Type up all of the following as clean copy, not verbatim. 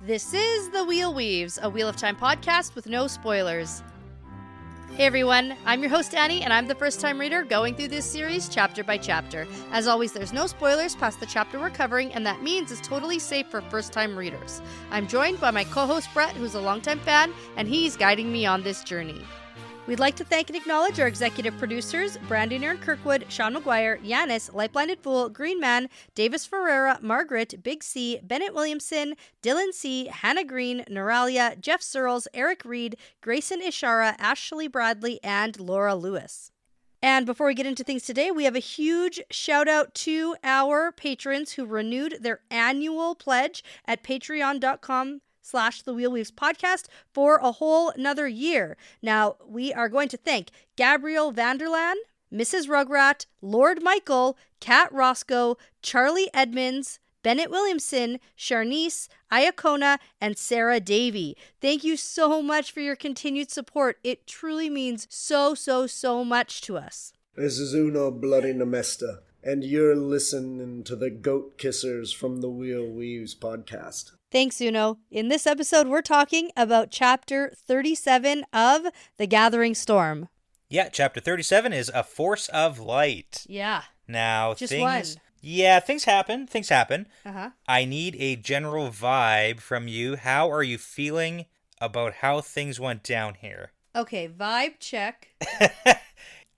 This is The Wheel Weaves, a Wheel of Time podcast with no spoilers. Hey everyone, I'm your host Dani, and I'm the first-time reader going through this series chapter by chapter. As always, there's no spoilers past the chapter we're covering, and that means it's totally safe for first-time readers. I'm joined by my co-host Brett, who's a longtime fan, and he's guiding me on this journey. We'd like to thank and acknowledge our executive producers, Brandy and Kirkwood, Sean McGuire, Yanis, LightBlindedFool, Green Man, Deyvis Ferreira, Margaret, Big C, Bennett Williamson, Dylan C, Hannah Green, Noralia, Geof Searles, Erik Reed, Greysin Ishara, Ashlee Bradley, and Laura Lewis. And before we get into things today, we have a huge shout out to our patrons who renewed their annual pledge at patreon.com/The Wheel Weaves podcast for a whole another year. Now, we are going to thank Gabrielle Vanderlaan, Mrs. Rugrat, Lord Michael, Kat Roscoe, Charlie Edmunds, Bennett Williamson, Sharnise, Iakona, and Sarah Davy. Thank you so much for your continued support. It truly means so much to us. This is Uno Bloody Nemesta, and you're listening to the Goat Kissers from the Wheel Weaves podcast. Thanks, Uno. In this episode, we're talking about Chapter 37 of The Gathering Storm. Yeah, Chapter 37 is A Force of Light. Yeah. Now, Just things... one. Yeah, things happen. Uh-huh. I need a general vibe from you. How are you feeling about how things went down here? Okay, vibe check.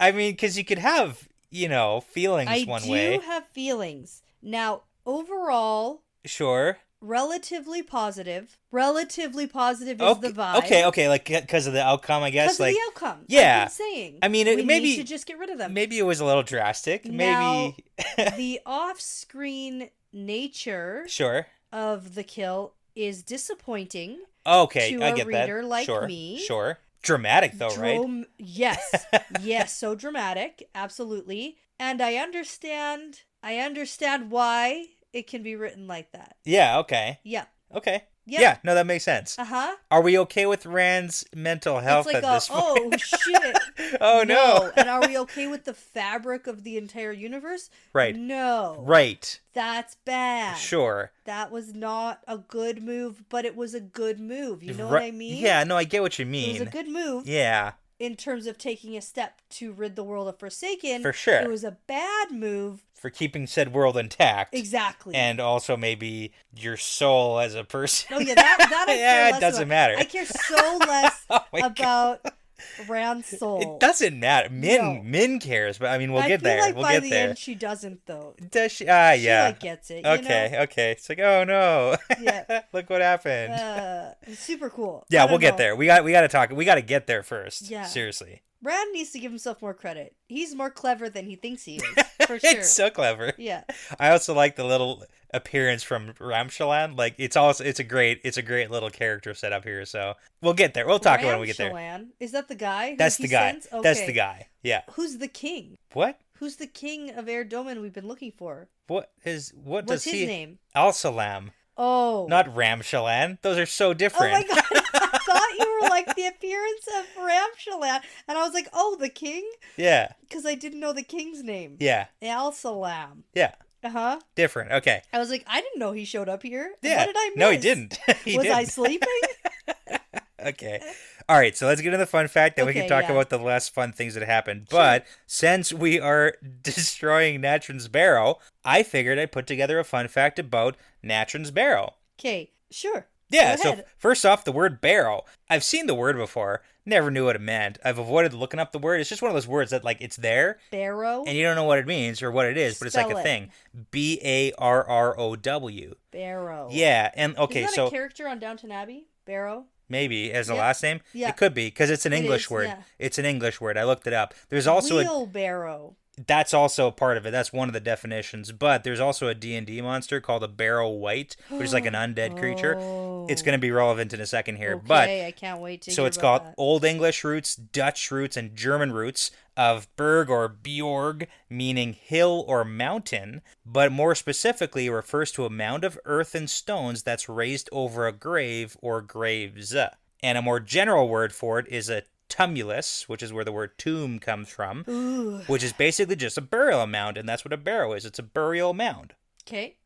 I mean, because you could have, feelings one way. I do have feelings. Now, overall... Sure. Relatively positive. Relatively positive is the vibe. Okay, like because of the outcome, I guess. Because of the outcome. Yeah. I've been saying. I mean, we maybe need to just get rid of them. Maybe it was a little drastic. Now, maybe the off-screen nature sure of the kill is disappointing. Okay, to I a get reader that. like Sure, me. Sure. Dramatic though, right? Yes. Yes, so dramatic. Absolutely. And I understand why it can be written like that. Yeah, okay. Yeah. Okay. Yep. Yeah, no, that makes sense. Uh-huh. Are we okay with Rand's mental health It's like at this point? Oh, shit. Oh, no. And are we okay with the fabric of the entire universe? Right. No. Right. That's bad. Sure. That was not a good move, but it was a good move. You know what I mean? Yeah, no, I get what you mean. It was a good move. Yeah. In terms of taking a step to rid the world of Forsaken. For sure. It was a bad move. For keeping said world intact. Exactly. And also maybe your soul as a person. Oh, yeah, that I care yeah, less it doesn't about. matter. I care so less about God. Rand's soul. It doesn't matter. Min cares, but I mean, we'll get there. Like we'll by get the there. end, she doesn't, though. Does she? Yeah. She, gets it, Okay. It's like, oh, no. Yeah. Look what happened. Super cool. Yeah, we'll get there. We got to talk. We got to get there first. Yeah. Seriously. Rand needs to give himself more credit. He's more clever than he thinks he is, for sure. It's so clever. Yeah. I also like the little appearance from Ramshalan. Like it's a great little character set up here. So we'll get there. We'll talk about it when we get there. Ramshalan? Is that the guy? That's the guy. Okay. That's the guy. Yeah. Who's the king? What? Who's the king of Air Doman we've been looking for? What's his name? Al-Salam. Oh. Not Ramshalan. Those are so different. Oh my god. I thought you were like the appearance of Ramshalan. And I was like, oh, the king? Yeah. Because I didn't know the king's name. Yeah. Al-Salam. Yeah. Uh-huh. Different. Okay. I was like, I didn't know he showed up here. Yeah. What did I miss? No, he didn't. Was I sleeping? Okay. All right, so let's get into the fun fact, then we can talk about the less fun things that happened. Sure. But since we are destroying Natron's Barrow, I figured I'd put together a fun fact about Natron's Barrow. Okay, sure. Yeah, so first off, the word barrow. I've seen the word before, never knew what it meant. I've avoided looking up the word. It's just one of those words that, like, it's there. Barrow? And you don't know what it means or what it is, but it's like a thing. Barrow. Barrow. Yeah, and okay, Isn't that a character on Downton Abbey? Barrow? Maybe, as a last name? Yeah. It could be, because it's an English word. Yeah. It's an English word. I looked it up. There's also wheelbarrow. That's also a part of it. That's one of the definitions. But there's also a D&D monster called a Barrow Wight, which is like an undead creature. It's going to be relevant in a second here. Okay, but I can't wait to So hear it's about got that. Old English roots, Dutch roots, and German roots of berg or bjorg, meaning hill or mountain. But more specifically, it refers to a mound of earth and stones that's raised over a grave or graves. And a more general word for it is a tumulus, which is where the word tomb comes from, which is basically just a burial mound, and that's what a barrow is. It's a burial mound. Okay.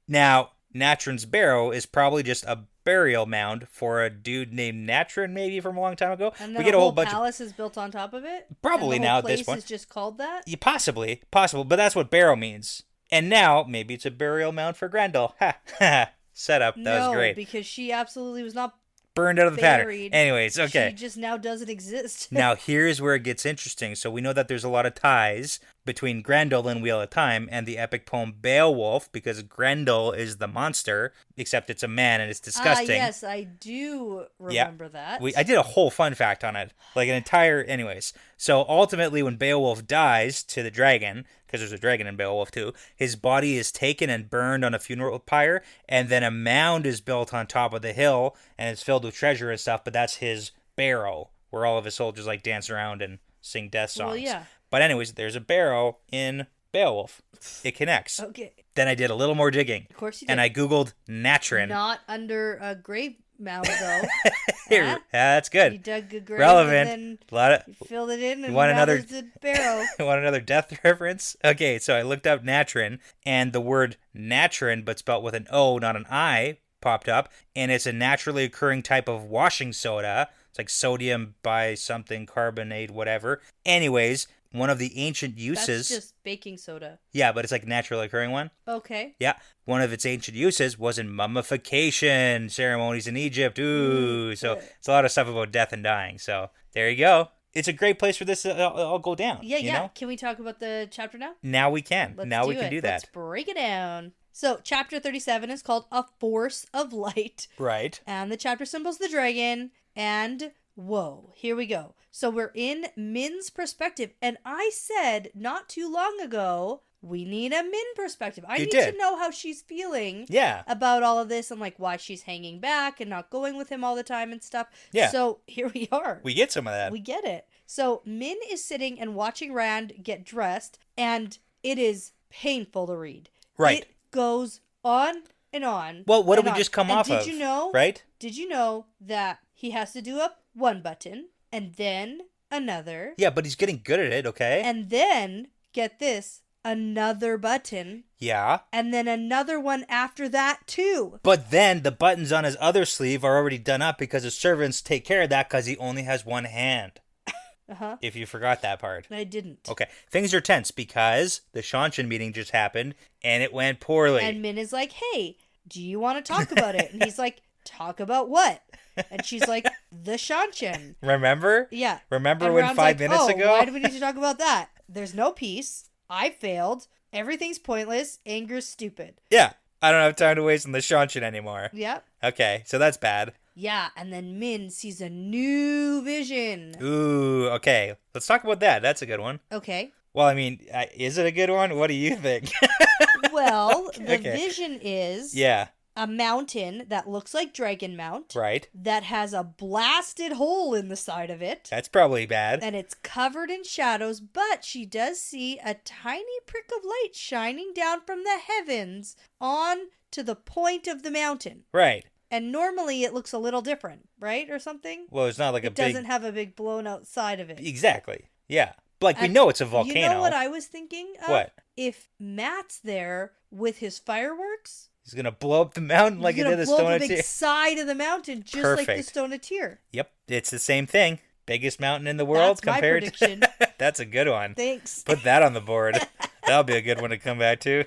Now, Natrin's barrow is probably just a burial mound for a dude named Natrin, maybe from a long time ago. And then we get a whole bunch palace is built on top of it? Probably and the now whole at this place point. is just called that? Yeah, possible, but that's what barrow means. And now, maybe it's a burial mound for Grendel. Ha, ha, set up. That was great. No, because she absolutely was not Burned out of the pattern. buried. Anyways, okay. She just now doesn't exist. Now, here's where it gets interesting. So we know that there's a lot of ties between Grendel and Wheel of Time and the epic poem Beowulf, because Grendel is the monster, except it's a man and it's disgusting. Yes, I do remember that. I did a whole fun fact on it. Like an entire... Anyways. So ultimately, when Beowulf dies to the dragon, because there's a dragon in Beowulf too, his body is taken and burned on a funeral pyre, and then a mound is built on top of the hill, and it's filled with treasure and stuff, but that's his barrow, where all of his soldiers like dance around and sing death songs. Well, yeah. But anyways, there's a barrow in Beowulf. It connects. Okay. Then I did a little more digging. Of course you did. And I Googled Natrin. Not under a grave mound, though. Yeah, that's good. You dug a grave Relevant. and A lot of... then you filled it in, and want now another- there's the barrow. Want another death reference? Okay, so I looked up Natrin, and the word Natrin, but spelt with an O, not an I, popped up, and it's a naturally occurring type of washing soda. It's like sodium by something carbonate, whatever. Anyways, one of the ancient uses... That's just baking soda. Yeah, but it's like a naturally occurring one. Okay. Yeah, one of its ancient uses was in mummification ceremonies in Egypt. Ooh, so it's a lot of stuff about death and dying. So there you go. It's a great place for this to all go down. Yeah, you yeah. know? Can we talk about the chapter now? Now we can. Let's now do we can it. do that. Let's break it down. So, chapter 37 is called A Force of Light. Right. And the chapter symbol's the dragon. And, whoa, here we go. So, we're in Min's perspective. And I said not too long ago, we need a Min perspective. I need to know how she's feeling about all of this and, like, why she's hanging back and not going with him all the time and stuff. Yeah. So, here we are. We get some of that. We get it. So, Min is sitting and watching Rand get dressed. And it is painful to read. Right. It goes on and on. Well, what did we on. just come and off of? Did you know? Right? Did you know that he has to do up one button and then another? Yeah, but he's getting good at it, okay? And then, get this, another button. Yeah. And then another one after that, too. But then the buttons on his other sleeve are already done up because his servants take care of that because he only has one hand. Uh-huh. If you forgot that part. I didn't. Okay. Things are tense because the Shanshan meeting just happened and it went poorly. And Min is like, hey, do you want to talk about it? And he's like, talk about what? And she's like, the Shanshan. Remember? Yeah. Remember and when Ron's 5 like, minutes ago? Why do we need to talk about that? There's no peace. I failed. Everything's pointless. Anger's stupid. Yeah. I don't have time to waste on the Shanshan anymore. Yep. Okay. So that's bad. Yeah, and then Min sees a new vision. Ooh, okay. Let's talk about that. That's a good one. Okay. Well, I mean, is it a good one? What do you think? Well, the Okay. vision is Yeah. a mountain that looks like Dragon Mount. Right. That has a blasted hole in the side of it. That's probably bad. And it's covered in shadows, but she does see a tiny prick of light shining down from the heavens on to the point of the mountain. Right. And normally it looks a little different, right? Or something? Well, it's not like It doesn't have a big blown out side of it. Exactly. Yeah. Like, we And know it's a volcano. You know what I was thinking of? What? If Matt's there with his fireworks, He's going to blow up the mountain like he he's did gonna the blow Stone up of the big Tyr. side of the mountain, just like the Perfect. Stone of Tyr. Yep. It's the same thing. Biggest mountain in the world That's my compared prediction. to... That's a good one. Thanks. Put that on the board. That'll be a good one to come back to.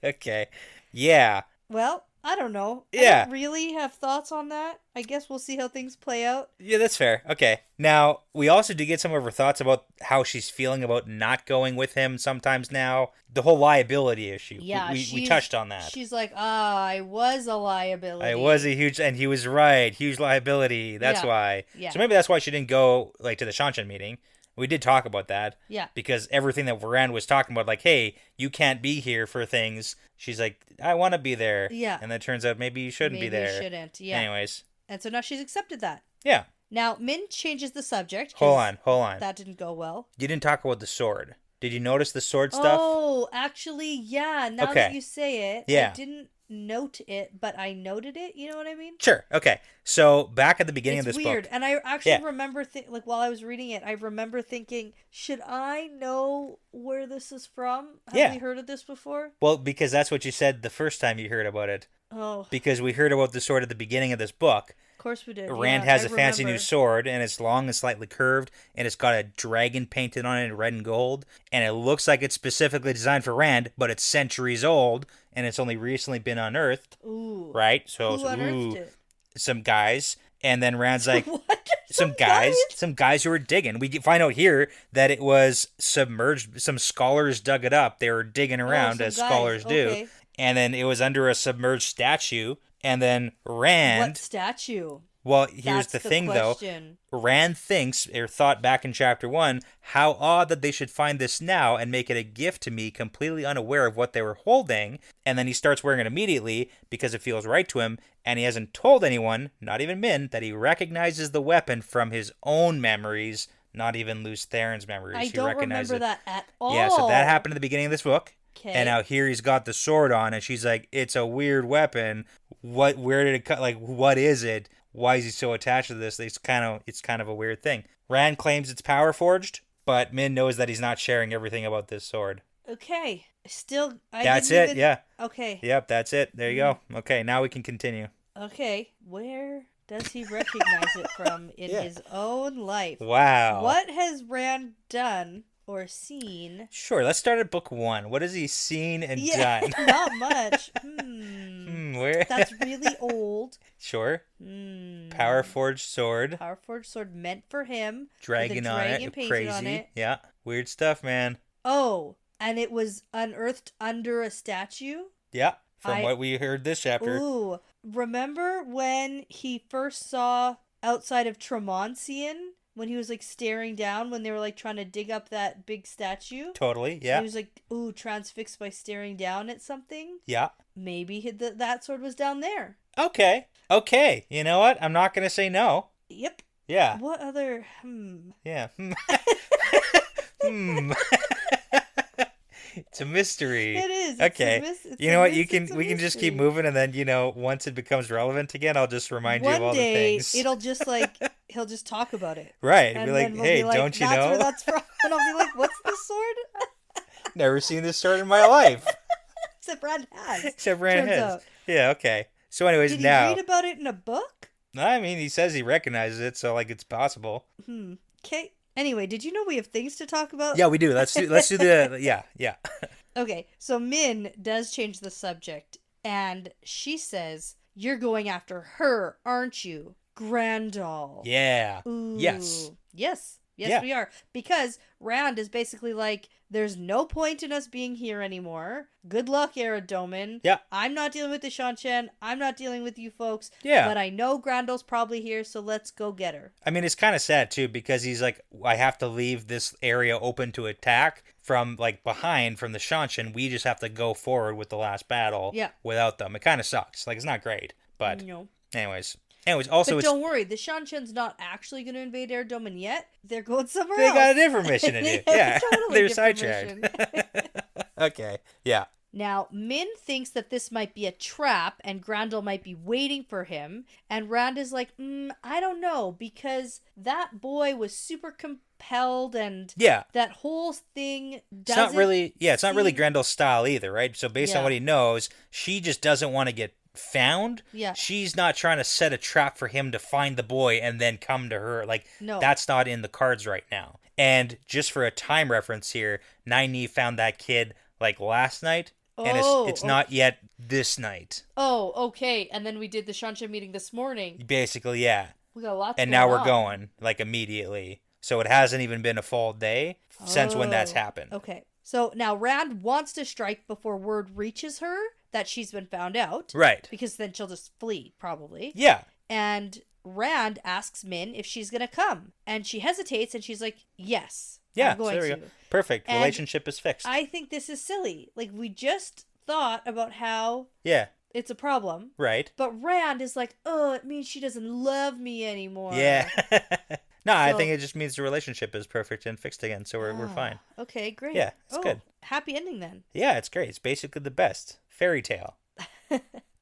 Okay. Yeah. Well, I don't know. Yeah. I don't really have thoughts on that. I guess we'll see how things play out. Yeah, that's fair. Okay. Now, we also do get some of her thoughts about how she's feeling about not going with him sometimes now. The whole liability issue. Yeah, We touched on that. She's like, I was a liability. I was a huge, and he was right. Huge liability. That's Yeah. why. Yeah. So maybe that's why she didn't go like to the Shanshan meeting. We did talk about that. Yeah. Because everything that Varand was talking about, like, hey, you can't be here for things. She's like, I want to be there. Yeah. And then it turns out maybe you shouldn't be there. Maybe you shouldn't. Yeah. Anyways. And so now she's accepted that. Yeah. Now, Min changes the subject. 'cause Hold on. That didn't go well. You didn't talk about the sword. Did you notice the sword stuff? Oh, actually, yeah. Now that you say it, Yeah. I didn't note it, but I noted it. You know what I mean? Sure. Okay. So back at the beginning of this weird. book. And I actually remember, like, while I was reading it, I remember thinking, should I know where this is from? Have we heard of this before? Well, because that's what you said the first time you heard about it. Oh. Because we heard about the sword at the beginning of this book. Of course we did. Rand has a fancy new sword, and it's long and slightly curved, and it's got a dragon painted on it in red and gold, and it looks like it's specifically designed for Rand, but it's centuries old, and it's only recently been unearthed. Ooh. Right? So, who unearthed it? Some guys, and then Rand's like, what? some guys who were digging. We find out here that it was submerged. Some scholars dug it up. They were digging around, as scholars do, and then it was under a submerged statue. And then Rand... What statue? Well, here's the thing, question. though. Rand thinks, or thought back in chapter 1, how odd that they should find this now and make it a gift to me, completely unaware of what they were holding. And then he starts wearing it immediately because it feels right to him. And he hasn't told anyone, not even Min, that he recognizes the weapon from his own memories, not even Luce Theron's memories. I don't remember that at all. Yeah, so that happened at the beginning of this book. Okay. And now here he's got the sword on, and she's like, it's a weird weapon. Where did it cut? Like, what is it? Why is he so attached to this? It's kind of a weird thing. Rand claims it's power forged, but Min knows that he's not sharing everything about this sword. Okay. Still, that's it. Yeah. Okay. Yep, that's it. There you go. Okay, now we can continue. Okay. Where does he recognize it from in his own life? Wow. What has Rand done or seen? Sure, let's start at book 1. What has he seen and done? Not much. Where? That's really old. Sure. Power forged sword. Power forged sword meant for him. Dragon on it. Crazy. On it. Yeah. Weird stuff, man. Oh, and it was unearthed under a statue? Yeah. From what we heard this chapter. Ooh. Remember when he first saw outside of Tremoncian? When he was, like, staring down when they were, like, trying to dig up that big statue? Totally, yeah. He was like, ooh, transfixed by staring down at something? Yeah. Maybe that sword was down there. Okay. You know what? I'm not going to say no. Yep. Yeah. What other... Yeah. It's a mystery. It is. Okay. You know what? We can just keep moving, and then, once it becomes relevant again, I'll just remind you of all the things. It'll just like he'll just talk about it. Right. And be like, hey, don't you know? That's where that's from. And I'll be like, what's the sword? Never seen this sword in my life. Except Rand has. Out. Yeah. Okay. So, anyways, Did he read about it in a book? I mean, he says he recognizes it, so like it's possible. Okay. Anyway, did you know we have things to talk about? Yeah, we do. Let's do the yeah. Okay, so Min does change the subject, and she says, "You're going after her, aren't you, Grandal?" Yeah. Ooh. Yes, we are. Because Rand is basically like, there's no point in us being here anymore. Good luck, Eridoman. Yeah. I'm not dealing with the Seanchan. I'm not dealing with you folks. Yeah. But I know Grandal's probably here, so let's go get her. I mean, it's kind of sad, too, because he's like, I have to leave this area open to attack from, like, behind from the Seanchan. We just have to go forward with the last battle without them. It kind of sucks. Like, it's not great. But anyways, also but don't worry, the Seanchan's not actually going to invade Eridoman yet. They're going somewhere else. They got a different mission to do. Yeah, totally they're sidetracked. Okay, yeah. Now, Min thinks that this might be a trap and Grandal might be waiting for him. And Rand is like, I don't know, because that boy was super compelled and that whole thing doesn't... It's not really Grandal's style either, right? So based on what he knows, she just doesn't want to get found. Yeah. She's not trying to set a trap for him to find the boy and then come to her. Like, that's not in the cards right now. And just for a time reference here, Nynaeve found that kid, like, last night. And it's not yet this night. Oh, okay. And then we did the Seanchan meeting this morning. Basically, yeah. We got a lot. And now we're going, like, immediately. So it hasn't even been a full day since when that's happened. Okay. So now Rand wants to strike before word reaches her that she's been found out. Right. Because then she'll just flee, probably. Yeah. And Rand asks Min if she's going to come. And she hesitates and she's like, yes. Yeah, so there we go. Perfect. And relationship is fixed. I think this is silly. Like, we just thought about how it's a problem. Right. But Rand is like, oh, it means she doesn't love me anymore. Yeah. No, I think it just means the relationship is perfect and fixed again, so we're fine. Okay, great. Yeah, it's good. Happy ending then. Yeah, it's great. It's basically the best. Fairy tale.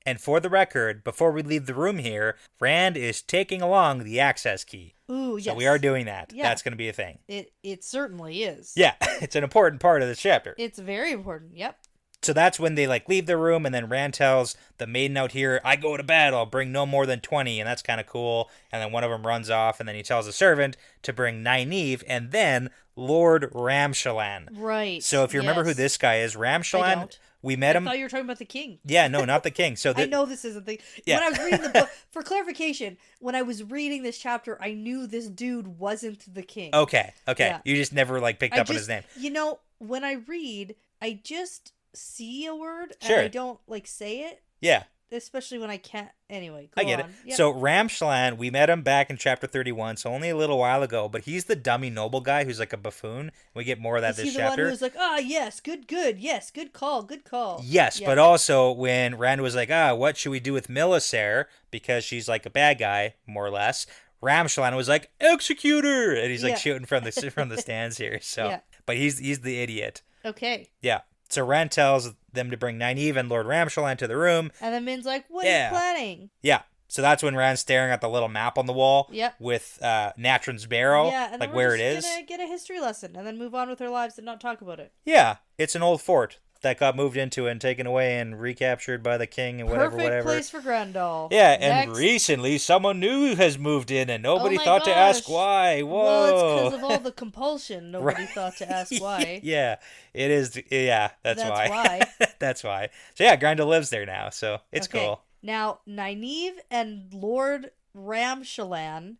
And for the record, before we leave the room here, Rand is taking along the access key. Ooh, yes. So we are doing that. Yeah. That's going to be a thing. It certainly is. Yeah, it's an important part of this chapter. It's very important, yep. So that's when they leave the room, and then Rand tells the maiden out here, I go to bed, I'll bring no more than 20, and that's kind of cool. And then one of them runs off, and then he tells the servant to bring Nynaeve, and then Lord Ramshalan. Right. So if you remember who this guy is, Ramshalan, we met him. I thought you were talking about the king. Yeah, no, not the king. So I know this isn't the... Yeah. When I was reading the book, for clarification, when I was reading this chapter, I knew this dude wasn't the king. Okay. Yeah. You just never picked up on his name. You know, when I read, I just see a word Sure. and I don't say it. Yeah. Especially when I can't. Anyway, I get on. it. Yep. So Ramshalan, we met him back in chapter 31, so only a little while ago, but he's the dummy noble guy who's like a buffoon. We get more of that is this he the chapter. one who's like, yes, good, yes, good call. Yes, Yeah. but also when Rand was like, what should we do with Millicere? Because she's like a bad guy, more or less. Ramshalan was like, execute her! And he's shooting from the stands here. So, Yeah. But he's the idiot. Okay. Yeah. So Rand tells them to bring Nynaeve and Lord Ramshalan to the room. And then Min's like, what are you planning? Yeah. So that's when Rand's staring at the little map on the wall with Natrin's barrel, Yeah, and then where we're it is. gonna get a history lesson and then move on with our lives and not talk about it. Yeah, it's an old fort that got moved into and taken away and recaptured by the king and whatever. Perfect place for Grendel. Yeah, and Next. Recently someone new has moved in and nobody my thought to ask gosh. why. Whoa. Well, it's because of all the compulsion. Nobody thought to ask why. Yeah, it is. Yeah, that's why. why. That's why. So yeah, Grendel lives there now, so it's cool. Now, Nynaeve and Lord Ramshalan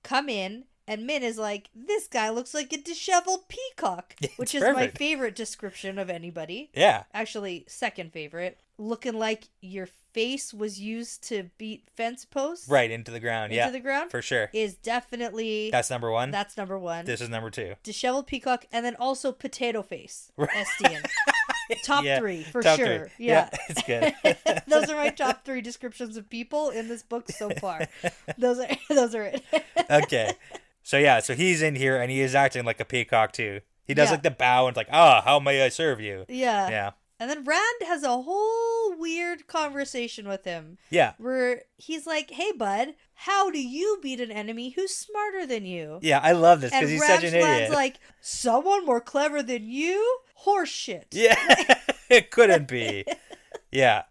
come in, and Min is like, this guy looks like a disheveled peacock, which is my favorite description of anybody. Yeah. Actually, second favorite. Looking like your face was used to beat fence posts. Right, into the ground. Into the ground. For sure. Is definitely... That's number one? That's number one. This is number two. Disheveled peacock, and then also potato face. Estian. Top three, for top sure. Three. Yeah, it's good. Those are my top three descriptions of people in this book so far. Those are it. Okay. So he's in here and he is acting like a peacock too. He does the bow and how may I serve you? Yeah. Yeah. And then Rand has a whole weird conversation with him. Yeah. Where he's like, hey, bud, how do you beat an enemy who's smarter than you? Yeah, I love this because he's such an idiot. Rand's like, someone more clever than you? Horse shit. Yeah. It couldn't be. Yeah.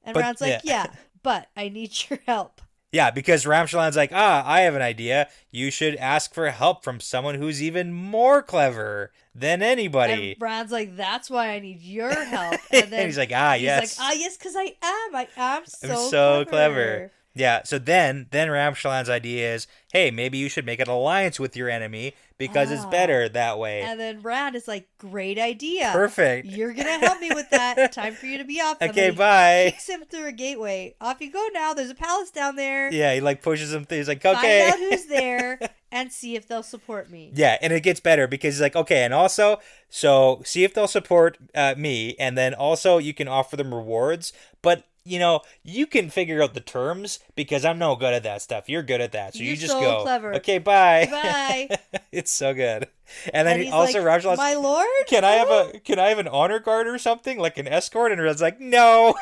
And Rand's like, yeah, but I need your help. Yeah, because Ramshalan's like, I have an idea. You should ask for help from someone who's even more clever than anybody. And Rand's like, that's why I need your help. And then he's like, yes. He's like, yes, because I am I'm so clever. Yeah, so then Ramshalan's idea is, hey, maybe you should make an alliance with your enemy because it's better that way. And then Rand is like, great idea. Perfect. You're going to help me with that. Time for you to be off. Okay, bye. Kicks him through a gateway. Off you go now. There's a palace down there. Yeah, he pushes him through. He's like, okay. Find out who's there and see if they'll support me. Yeah, and it gets better because he's like, okay, and also, so see if they'll support me, and then also you can offer them rewards, but you can figure out the terms because I'm no good at that stuff. You're good at that. So You're you just so go. Clever. Okay, bye. Bye. It's so good. And then he's also like, Ramshalan's, my lord? Can I have an honor guard or something? Like an escort? And Rand's like, no.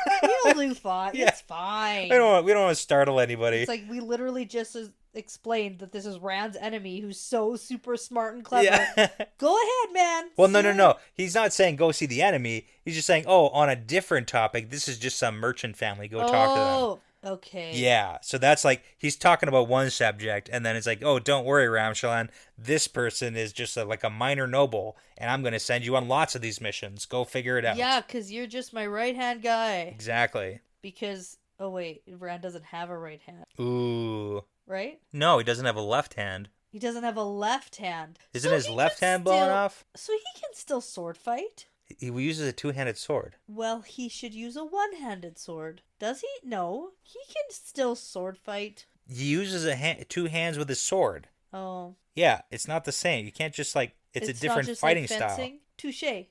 We'll do fine. Yeah. It's fine. We don't want to startle anybody. It's like we literally just explained that this is Rand's enemy who's so super smart and clever. Yeah. Go ahead, man. Well, no. He's not saying go see the enemy. He's just saying, on a different topic. This is just some merchant family. Go talk to them. Oh, okay. Yeah. So that's he's talking about one subject, and then it's like, don't worry, Ramshalan. This person is just a minor noble, and I'm going to send you on lots of these missions. Go figure it out. Yeah, because you're just my right-hand guy. Exactly. Because, wait, Rand doesn't have a right hand. Ooh. Right? No, he doesn't have a left hand. He doesn't have a left hand. Isn't his left hand blown off? So he can still sword fight? He uses a two-handed sword. Well, he should use a one-handed sword. Does he? No. He can still sword fight. He uses two hands with his sword. Oh. Yeah, it's not the same. You can't just it's a different fighting style. Touché.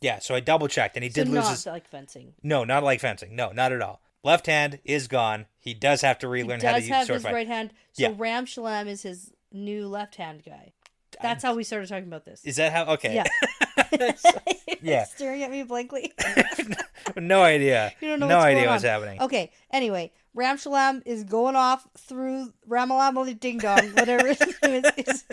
Yeah, so I double-checked, and he did lose his... not like fencing. No, not like fencing. No, not at all. Left hand is gone. He does have to relearn how to use sword fight. He does have his right hand. So Ramshalan is his new left hand guy. That's how we started talking about this. Is that how? Okay. Yeah. Yeah. Staring at me blankly. No idea. You don't know no what's idea going what's on. happening. Okay, anyway, Ramshalam is going off through Ramalama Ding Dong, whatever his name is.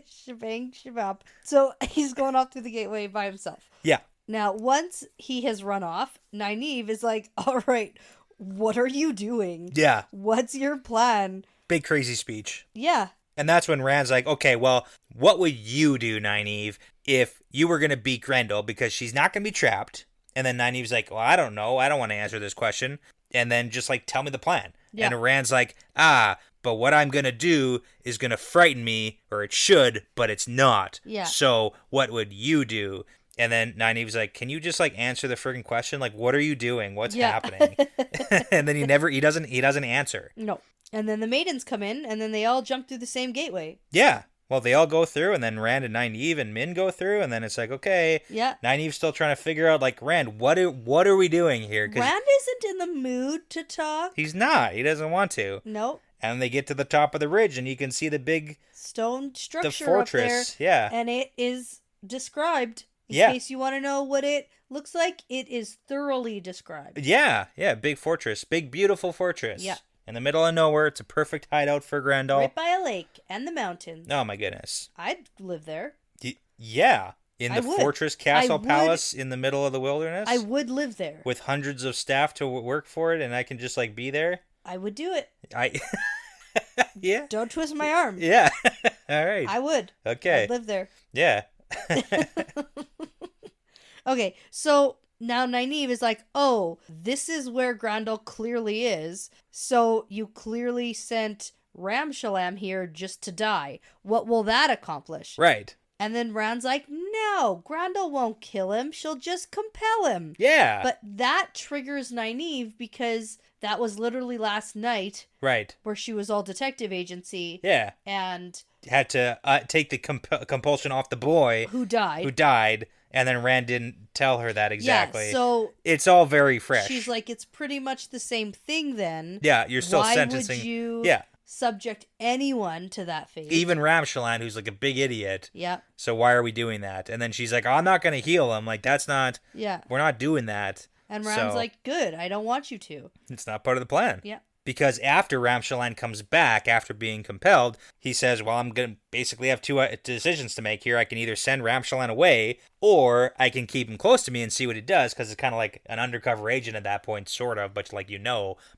Shebang Shabab. So he's going off through the gateway by himself. Yeah. Now, once he has run off, Nynaeve is like, all right, what are you doing? Yeah. What's your plan? Big crazy speech. Yeah. And that's when Rand's like, okay, well, what would you do, Nynaeve, if you were going to beat Grendel? Because she's not going to be trapped. And then Nynaeve's like, well, I don't know. I don't want to answer this question. And then just like, tell me the plan. Yeah. And Rand's like, but what I'm going to do is going to frighten me, or it should, but it's not. Yeah. So what would you do? And then Nynaeve's like, can you just like answer the friggin' question? Like, what are you doing? What's happening? And then he doesn't answer. No. And then the maidens come in, and then they all jump through the same gateway. Yeah. Well, they all go through, and then Rand and Nynaeve and Min go through, and then it's like, okay. Yeah. Nynaeve's still trying to figure out, like, Rand, what are we doing here? 'Cause Rand isn't in the mood to talk. he's not. He doesn't want to. Nope. And they get to the top of the ridge, and you can see the big Stone structure the fortress. up there. Yeah. And it is described. In case you want to know what it looks like, it is thoroughly described. Yeah. Yeah. Big fortress. Big, beautiful fortress. Yeah. In the middle of nowhere. It's a perfect hideout for Grendel. Right by a lake and the mountains. Oh, my goodness. I'd live there. Yeah. In I the would. fortress castle I would. palace in the middle of the wilderness. I would live there. With hundreds of staff to work for it, and I can just, like, be there. I would do it. Yeah. Don't twist my arm. Yeah. All right. I would. Okay. I'd live there. Yeah. Okay, so now Nynaeve is like, oh, this is where Grendel clearly is. So you clearly sent Ramshalam here just to die. What will that accomplish? Right. And then Rand's like, no, Grendel won't kill him. She'll just compel him. Yeah. But that triggers Nynaeve because that was literally last night. Right. Where she was all detective agency. Yeah. And had to take the compulsion off the boy. Who died. And then Rand didn't tell her that exactly. Yeah, so it's all very fresh. She's like, it's pretty much the same thing then. Yeah, you're still sentencing. Why would you yeah. subject anyone to that fate? Even Ramshalan, who's like a big idiot. Yeah. So why are we doing that? And then she's like, oh, I'm not going to heal him. Like, that's not... Yeah. We're not doing that. And Ram's like, good, I don't want you to. It's not part of the plan. Yeah. Because after Ramshalan comes back, after being compelled, he says, well, I'm going to basically have two decisions to make here. I can either send Ramshalan away, or I can keep him close to me and see what he does, because it's kind of like an undercover agent at that point, sort of, but like,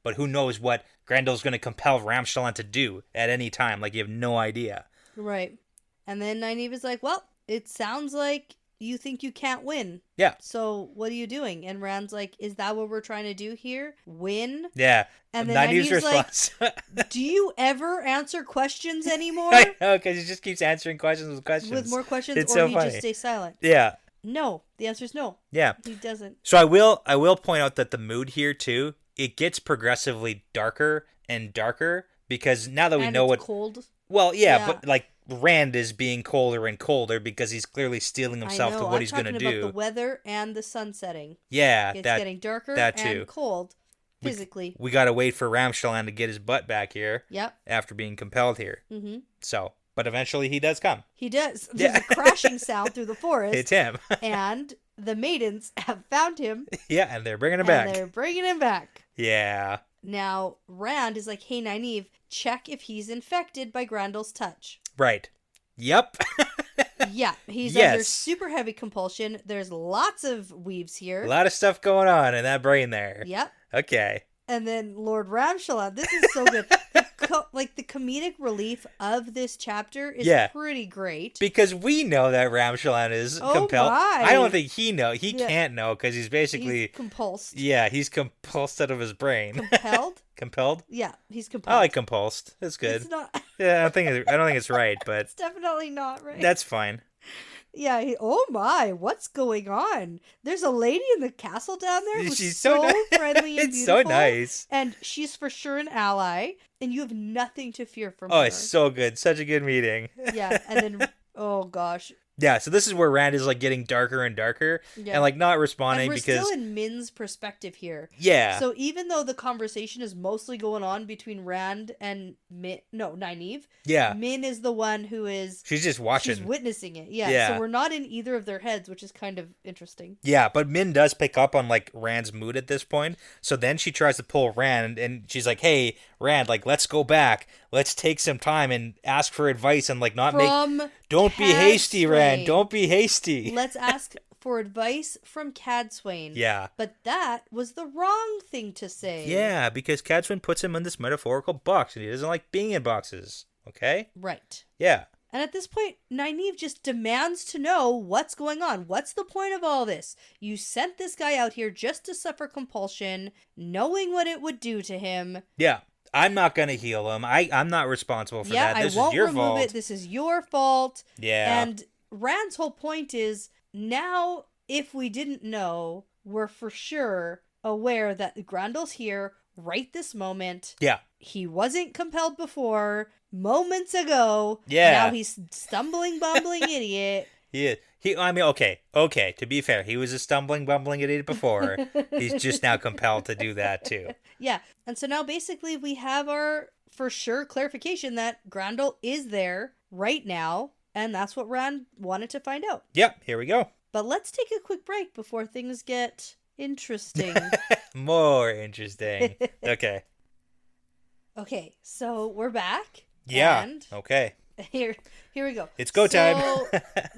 but who knows what Grendel's going to compel Ramshalan to do at any time. Like, you have no idea. Right. And then Nynaeve is like, well, it sounds like you think you can't win. Yeah. So what are you doing? And Rand's like, is that what we're trying to do here? Win? Yeah. And then Nynaeve's response like, do you ever answer questions anymore? I know, because he just keeps answering questions with questions. With more questions, it's or so he funny. just stays silent? Yeah. No. The answer is no. Yeah. He doesn't. So I will point out that the mood here, too, it gets progressively darker and darker, because now that we know what... cold. Well, yeah, but like Rand is being colder and colder because he's clearly steeling himself to what he's going to do. I'm talking about the weather and the sun setting. Yeah, it's getting darker that too. And cold physically. We got to wait for Ramshalan to get his butt back here. Yep. After being compelled here. Mm-hmm. So, but eventually he does come. He does. There's a crashing sound through the forest. It's him. And the maidens have found him. Yeah, and they're bringing him back. Yeah. Now, Rand is like, hey, Nynaeve, check if he's infected by Grendel's touch. Right. Yep. Yeah, he's under super heavy compulsion. There's lots of weaves here. A lot of stuff going on in that brain there. Yep. Okay. And then Lord Ramshalan, this is so good. The comedic relief of this chapter is pretty great. Because we know that Ramshalan is compelled. My. I don't think he knows. He can't know because he's basically... compulsed. Yeah, he's compulsed out of his brain. Compelled? Compelled? Yeah, he's compelled. I like compulsed. That's good. It's not... Yeah, I don't think it's right, but... It's definitely not right. That's fine. Yeah, oh my, what's going on? There's a lady in the castle down there who's she's so nice. friendly and it's beautiful. So nice. And she's for sure an ally, and you have nothing to fear from her. Oh, it's so good. Such a good meeting. Yeah, and then, oh gosh, Yeah, so this is where Rand is like getting darker and darker and like not responding and we're because still in Min's perspective here. Yeah. So even though the conversation is mostly going on between Rand and Nynaeve, Yeah. Min is the one who is She's just watching. She's witnessing it. Yeah. So we're not in either of their heads, which is kind of interesting. Yeah, but Min does pick up on like Rand's mood at this point. So then she tries to pull Rand and she's like, "Hey, Rand, like let's go back. Let's take some time and ask for advice and like not Don't be hasty, Rand. Don't be hasty. Let's ask for advice from Cadswain. Yeah. But that was the wrong thing to say. Yeah, because Cadswain puts him in this metaphorical box and he doesn't like being in boxes. Okay? Right. Yeah. And at this point, Nynaeve just demands to know what's going on. What's the point of all this? You sent this guy out here just to suffer compulsion, knowing what it would do to him. Yeah. I'm not going to heal him. I'm not responsible for that. This is your fault. I won't remove it. This is your fault. Yeah. And Rand's whole point is, now, if we didn't know, we're for sure aware that Grandel's here right this moment. Yeah. He wasn't compelled before, moments ago. Yeah. Now he's stumbling, bumbling idiot. I mean, okay. To be fair, he was a stumbling, bumbling idiot before. He's just now compelled to do that too. Yeah. And so now basically we have our, for sure, clarification that Grendel is there right now. And that's what Rand wanted to find out. Yep. Here we go. But let's take a quick break before things get interesting. More interesting. Okay. Okay. So we're back. Yeah. And okay. Here we go. It's go time. So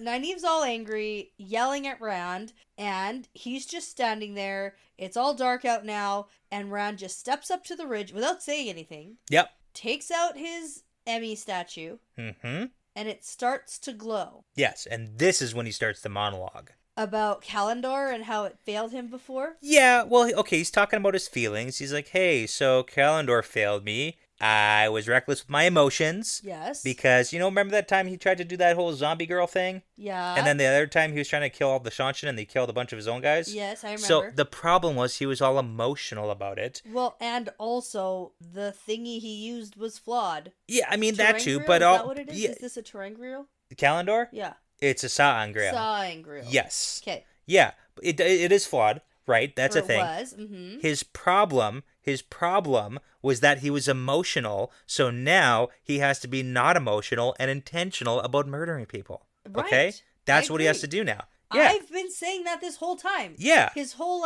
Nynaeve's all angry, yelling at Rand, and he's just standing there. It's all dark out now, and Rand just steps up to the ridge without saying anything. Yep. Takes out his Emmy statue. Mm-hmm. And it starts to glow. Yes, and this is when he starts the monologue. About Kalendor and how it failed him before? Yeah, well, okay, he's talking about his feelings. He's like, hey, so Kalendor failed me. I was reckless with my emotions. Yes. Because, remember that time he tried to do that whole zombie girl thing? Yeah. And then the other time he was trying to kill all the Shanshan and they killed a bunch of his own guys? Yes, I remember. So the problem was he was all emotional about it. Well, and also the thingy he used was flawed. Yeah, I mean that too, Terangriel? but Is that what it is? Yeah. Is this a Terangriel? Kalendor? Yeah. It's a Saangriel. Saangriel. Yes. Okay. Yeah, it is flawed, right? That's a thing. It was. Mm-hmm. His problem was that he was emotional, so now he has to be not emotional and intentional about murdering people. Right. Okay? That's what he has to do now. Yeah. I've been saying that this whole time. Yeah. His whole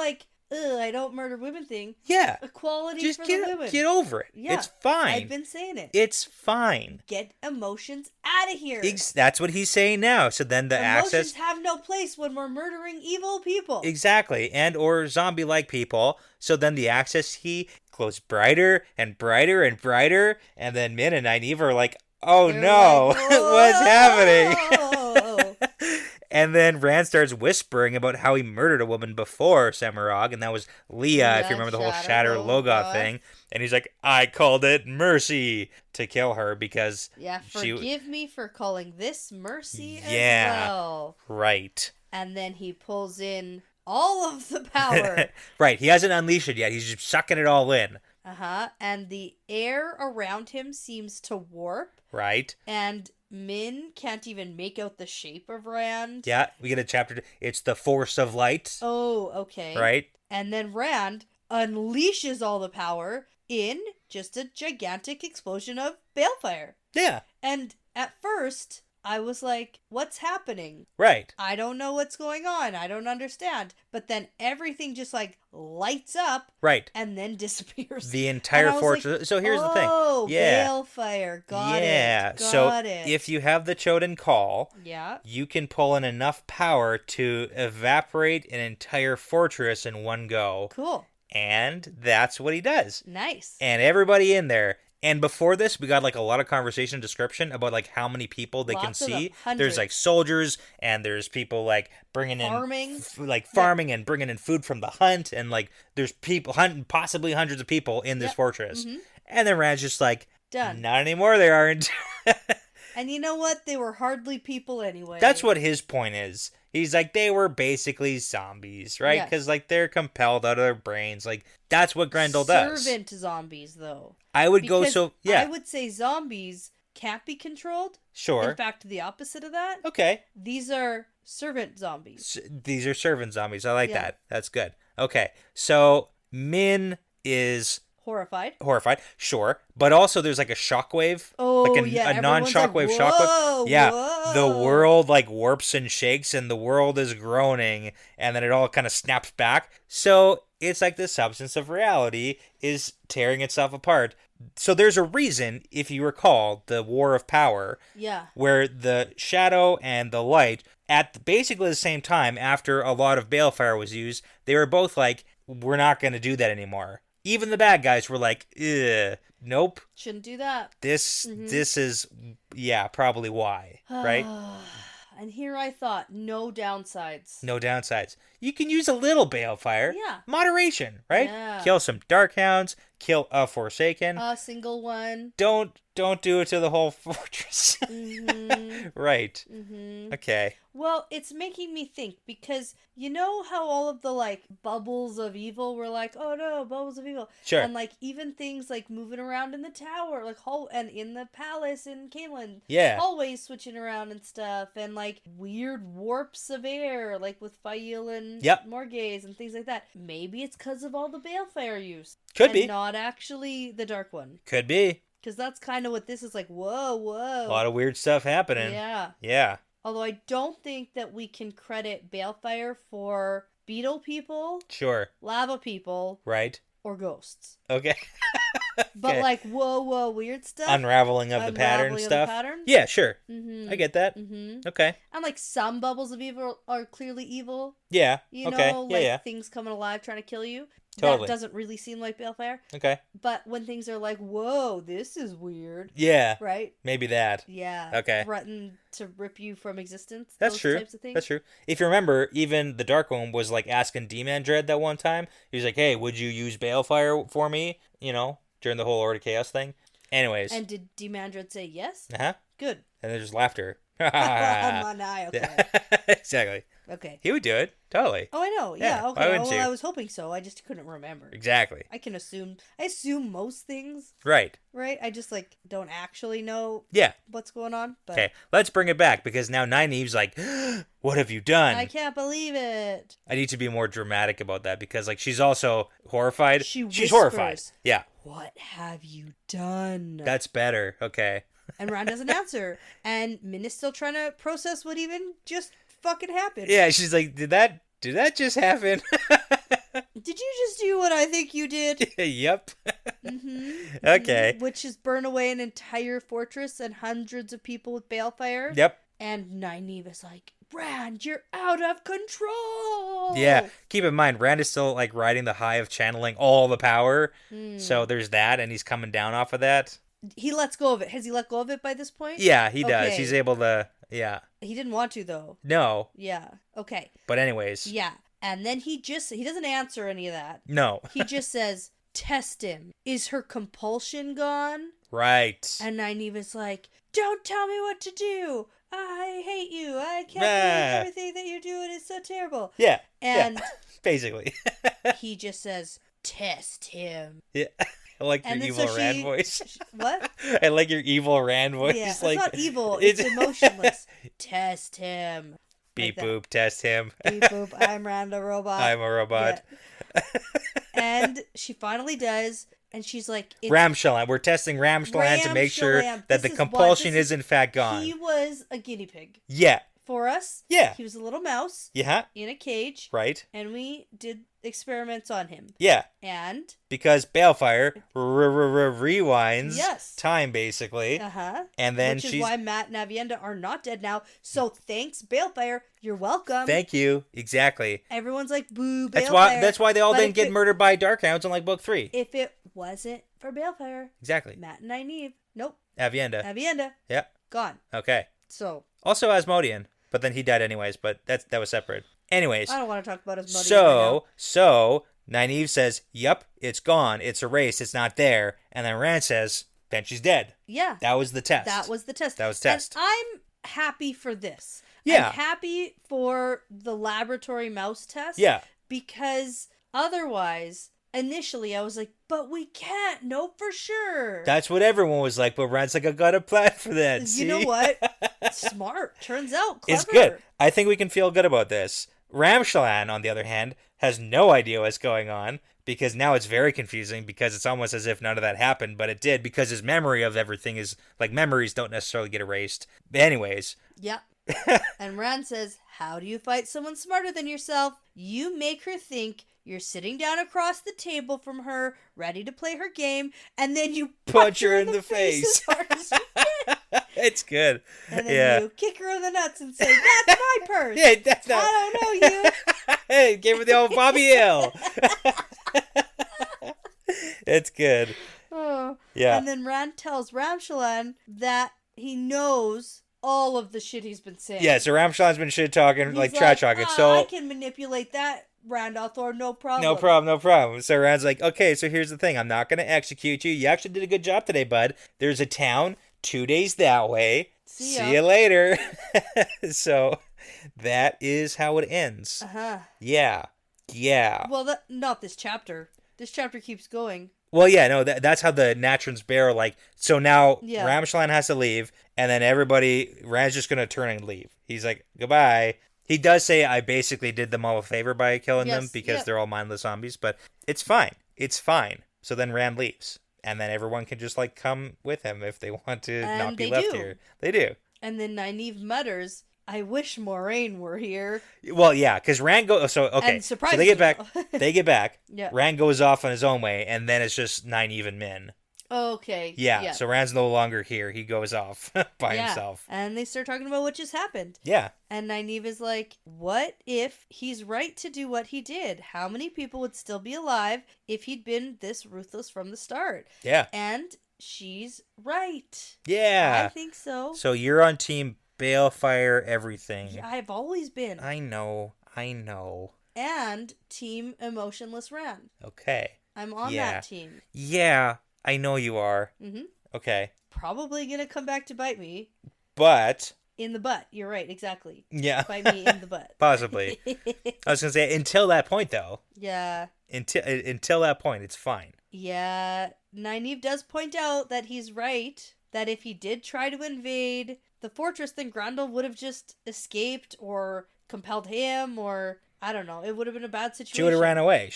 I don't murder women thing. Yeah. Equality Just for the women. Get over it. Yeah. It's fine. I've been saying it. It's fine. Get emotions out of here. That's what he's saying now. So then the Emotions have no place when we're murdering evil people. Exactly. And or zombie-like people. So then the access key glows brighter and brighter and brighter. And then Min and Nynaeve are like, oh They're no, like, what's happening? "Whoa." And then Rand starts whispering about how he murdered a woman before Semirog, and that was Leah, if you remember the whole Shatter Logoth thing. And he's like, I called it mercy to kill her because forgive me for calling this mercy as well. Right. And then he pulls in all of the power. Right, he hasn't unleashed it yet. He's just sucking it all in. And the air around him seems to warp. Right. And Min can't even make out the shape of Rand. Yeah, we get a chapter. It's the force of light. Oh, okay. Right. And then Rand unleashes all the power in just a gigantic explosion of balefire. Yeah. And at first, I was like, what's happening? Right. I don't know what's going on. I don't understand. But then everything just lights up. Right. And then disappears. The entire fortress. So here's the thing. Oh, balefire. Got it. Yeah. So if you have the Choden Call, you can pull in enough power to evaporate an entire fortress in one go. Cool. And that's what he does. Nice. And everybody in there. And before this, we got a lot of conversation and description about how many people they can see. There's soldiers and there's people bringing farming. in farming and bringing in food from the hunt and there's people hunting, possibly hundreds of people in this fortress. Mm-hmm. And then Rand's just done. Not anymore. They aren't. And you know what? They were hardly people anyway. That's what his point is. He's they were basically zombies, right? Because they're compelled out of their brains. That's what Grendel does. Servant zombies, though. I would I would say zombies can't be controlled. Sure. In fact, the opposite of that. Okay. These are servant zombies. These are servant zombies. I like that. That's good. Okay. So Min is horrified. Sure. But also there's like a shockwave. Oh, like a non-shockwave shockwave. Yeah. Whoa. The world like warps and shakes and the world is groaning and then it all kind of snaps back. So it's like the substance of reality is tearing itself apart. So there's a reason, if you recall, the War of Power, where the shadow and the light, at basically the same time, after a lot of balefire was used, they were both like, we're not going to do that anymore. Even the bad guys were like, nope. Shouldn't do that. This is, probably why, right? And here I thought, no downsides. No downsides. You can use a little balefire. Yeah. Moderation, right? Yeah. Kill some dark hounds. Kill a Forsaken. A single one. Don't do it to the whole fortress. Right. Okay. Well, it's making me think because you know how all of the like bubbles of evil were like, oh no, bubbles of evil. Sure. And like even things like moving around in the tower, like and in the palace in Camelin. Yeah. Hallways switching around and stuff, and like weird warps of air, like with Fail and Morgaze and things like that. Maybe it's because of all the balefire use. Could be. Not actually the dark one. Could be. Because that's kind of what this is like. Whoa. A lot of weird stuff happening. Yeah. Yeah. Although I don't think that we can credit balefire for beetle people. Sure. Lava people. Right. Or ghosts. Okay. But like, whoa, weird stuff. Unraveling of the pattern stuff. Pattern. Yeah, sure. I get that. Okay. And like some bubbles of evil are clearly evil. Yeah. You okay. know, like things coming alive trying to kill you. Totally. That doesn't really seem like balefire. Okay. But when things are like, whoa, this is weird. Yeah. Right? Maybe that. Yeah. Okay. Threaten to rip you from existence. That's those true. Types of things. That's true. If you remember, even the Dark One was like asking Demon Dread that one time. He was like, hey, would you use balefire for me? You know, during the whole Order of Chaos thing. Anyways. And did Demandred say yes? Uh-huh. Good. And there's laughter. On my eye, okay. Exactly. Okay. He would do it. Totally. Oh, I know. Yeah, okay. Why wouldn't Well, you? I was hoping so. I just couldn't remember. Exactly. I assume most things. Right. Right? I just, like, don't actually know what's going on. But okay, let's bring it back, because now Nynaeve's like, what have you done? I can't believe it. I need to be more dramatic about that, because, like, she's also horrified. She's horrified. Yeah. What have you done? That's better. Okay. And Ron doesn't answer. And Min is still trying to process what even just fucking happened. Yeah, she's like, did that just happen? Did you just do what I think you did? Yep. Okay. Which is burn away an entire fortress and hundreds of people with balefire. Yep. And Nynaeve is like, Rand, you're out of control. Yeah. Keep in mind, Rand is still like riding the high of channeling all the power. So there's that, and he's coming down off of that. He lets go of it. Has he let go of it by this point? Yeah, he does. Okay. He's able to, yeah. He didn't want to, though. No. Yeah. Okay. But anyways. Yeah. And then he doesn't answer any of that. No. He just says, test him. Is her compulsion gone? Right. And Nynaeve is like, don't tell me what to do. I hate you. I can't believe everything that you're doing is so terrible. Yeah. And basically. he just says, test him. Yeah. I like your evil Rand voice. What? I like your evil Rand voice. Yeah, it's like, not evil. It's emotionless. Test him. Beep like boop, test him. Beep boop, I'm Rand a robot. I'm a robot. Yeah. And she finally does, and she's like... Ramshalan. We're testing Ramshalan to make sure that the compulsion is in fact gone. He was a guinea pig. Yeah. For us. Yeah. He was a little mouse. Yeah. In a cage. Right. And we did experiments on him. Yeah. And? Because balefire rewinds time, basically. Uh-huh. And then Which is why Matt and Avienda are not dead now. So thanks, balefire. You're welcome. Thank you. Exactly. Everyone's like, boo, balefire. That's why they all didn't get murdered by Darkhounds in like book 3. If it wasn't for balefire. Exactly. Matt and Nynaeve. Nope. Avienda. Yeah. Gone. Okay. So. Also Asmodean. But then he died anyways, but that was separate. Anyways. I don't want to talk about Asmodean right now. So Nynaeve says, yup, it's gone. It's erased. It's not there. And then Rand says, then she's dead. Yeah. That was the test. That was the test. And I'm happy for this. Yeah. I'm happy for the laboratory mouse test. Yeah. Because otherwise, initially I was like, but we can't know for sure. That's what everyone was like, but Rand's like, I got a plan for that. You know what? Smart. Turns out clever. It's good. I think we can feel good about this. Laan, on the other hand, has no idea what's going on, because now it's very confusing, because it's almost as if none of that happened, but it did, because his memory of everything is, like, memories don't necessarily get erased. But anyways. Yep. And Rand says, how do you fight someone smarter than yourself? You make her think you're sitting down across the table from her, ready to play her game, and then you punch her in the face as hard as you can. It's good. And then you kick her in the nuts and say, that's my purse. Yeah, that's not... I don't know you. Hey, gave her the old Bobby Hill. It's good. Oh. Yeah. And then Rand tells Laan that he knows all of the shit he's been saying. Yeah, so Laan's been shit talking, like trash talking. I can manipulate that, Rand Althor, no problem. No problem. So Rand's like, okay, so here's the thing. I'm not going to execute you. You actually did a good job today, bud. There's a town 2 days that way. See you later. So that is how it ends. Uh-huh. Yeah. Well, not this chapter. This chapter keeps going. Well, yeah, no, that's how the Natrons bear, like, so now Laan has to leave, and then Rand's just going to turn and leave. He's like, goodbye. He does say, I basically did them all a favor by killing them, because they're all mindless zombies, but it's fine. It's fine. So then Rand leaves, and then everyone can just, like, come with him if they want to not be left here. They do. And then Nynaeve mutters, I wish Moraine were here. Well, yeah, because Rand goes... So, okay, so they get back. They get back. Yeah. Rand goes off on his own way, and then it's just Nynaeve and Min. Okay. Yeah, so Rand's no longer here. He goes off by himself. And they start talking about what just happened. Yeah. And Nynaeve is like, what if he's right to do what he did? How many people would still be alive if he'd been this ruthless from the start? Yeah. And she's right. Yeah. I think so. So you're on team Balefire everything. Yeah, I've always been. I know. And team Emotionless Rand. Okay. I'm on that team. Yeah, I know you are. Mm-hmm. Okay. Probably gonna come back to bite me. But... In the butt. You're right, exactly. Yeah. Bite me in the butt. Possibly. I was gonna say, until that point, though. Yeah. Until that point, it's fine. Yeah. Nynaeve does point out that he's right. That if he did try to invade the fortress, then Grendel would have just escaped or compelled him, or I don't know. It would have been a bad situation. She would have ran away.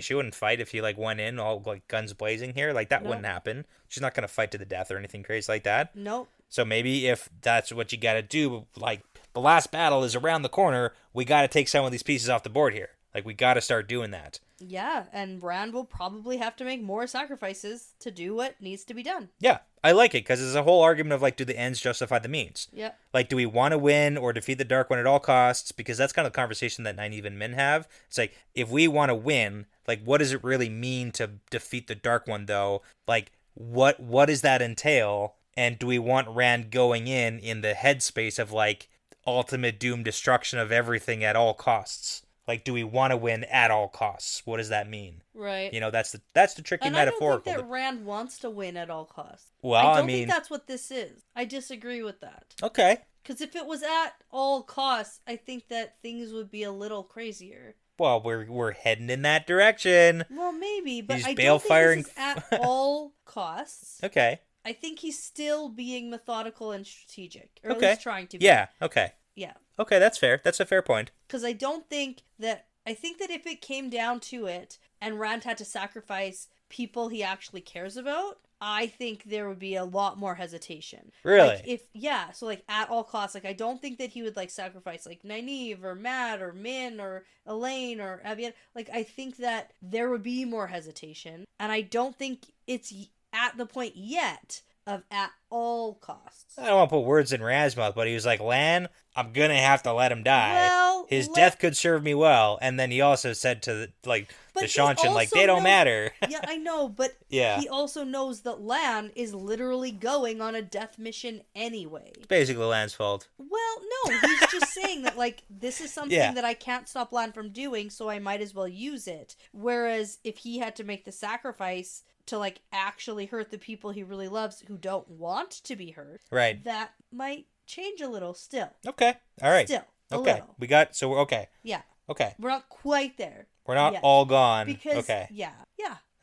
She wouldn't fight if he like went in all like guns blazing here. Like that wouldn't happen. She's not gonna fight to the death or anything crazy like that. Nope. So maybe if that's what you gotta do, like the last battle is around the corner, we gotta take some of these pieces off the board here. Like we gotta start doing that. Yeah, and Rand will probably have to make more sacrifices to do what needs to be done. Yeah, I like it, because there's a whole argument of, like, do the ends justify the means? Yeah. Like, do we want to win or defeat the Dark One at all costs? Because that's kind of the conversation that Nynaeve and Min have. It's like, if we want to win, like, what does it really mean to defeat the Dark One, though? Like, what does that entail? And do we want Rand going in the headspace of, like, ultimate doom destruction of everything at all costs? Like, do we want to win at all costs? What does that mean? Right. You know, that's the tricky and metaphorical. I don't think that Rand wants to win at all costs. Well, I don't think that's what this is. I disagree with that. Okay. Because if it was at all costs, I think that things would be a little crazier. Well, we're heading in that direction. Well, maybe, but I don't think this is at all costs. Okay. I think he's still being methodical and strategic. Or at least trying to be. Yeah, okay. Yeah. Okay, that's fair. That's a fair point. Because I think that if it came down to it and Rand had to sacrifice people he actually cares about, I think there would be a lot more hesitation. Really? Like, so like at all costs, like I don't think that he would like sacrifice like Nynaeve or Matt or Min or Elaine or Avian. Like I think that there would be more hesitation, and I don't think it's at the point yet of at all costs. I don't want to put words in Rand's mouth, but he was like, Laan, I'm going to have to let him die. Well, his death could serve me well. And then he also said to the Shanshan, like, they don't matter. Yeah, I know, but yeah. He also knows that Laan is literally going on a death mission anyway. It's basically Laan's fault. Well, no, he's just saying that, like, this is something that I can't stop Laan from doing, so I might as well use it. Whereas if he had to make the sacrifice to like actually hurt the people he really loves who don't want to be hurt, right, that might change a little still. Okay. All right. Still. Okay. Little. We got, so we're okay. Yeah. Okay. We're not quite there. We're not yet. all gone. Because, okay. yeah.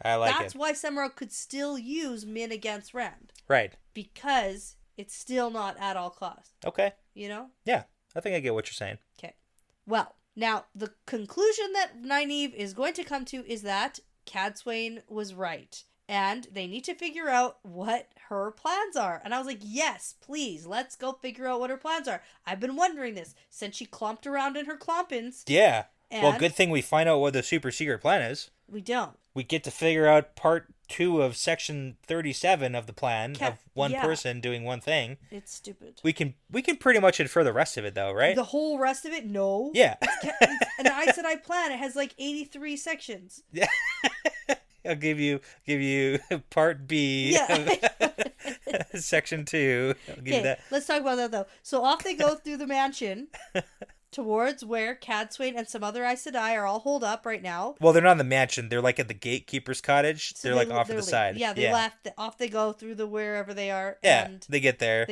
I like That's it. why Samara could still use Min against Rand. Right. Because it's still not at all costs. Okay. You know? Yeah. I think I get what you're saying. Okay. Well, now, the conclusion that Nynaeve is going to come to is that Cadsuane was right. And they need to figure out what her plans are. And I was like, yes, please, let's go figure out what her plans are. I've been wondering this since she clomped around in her clompins. Yeah. And well, good thing we find out what the super secret plan is. We don't. We get to figure out part 2 of section 37 of the plan of one person doing one thing. It's stupid. We can pretty much infer the rest of it though, right? The whole rest of it? No. Yeah. It's an Aes Sedai plan. It has like 83 sections. Yeah. I'll give you part B of section 2. I'll give you that. Let's talk about that though. So off they go through the mansion towards where Cadsuane and some other Aes Sedai are all holed up right now. Well, they're not in the mansion. They're like at the gatekeeper's cottage. So they're like off to the side. Yeah, they left. Off they go through the wherever they are. Yeah, and they get there.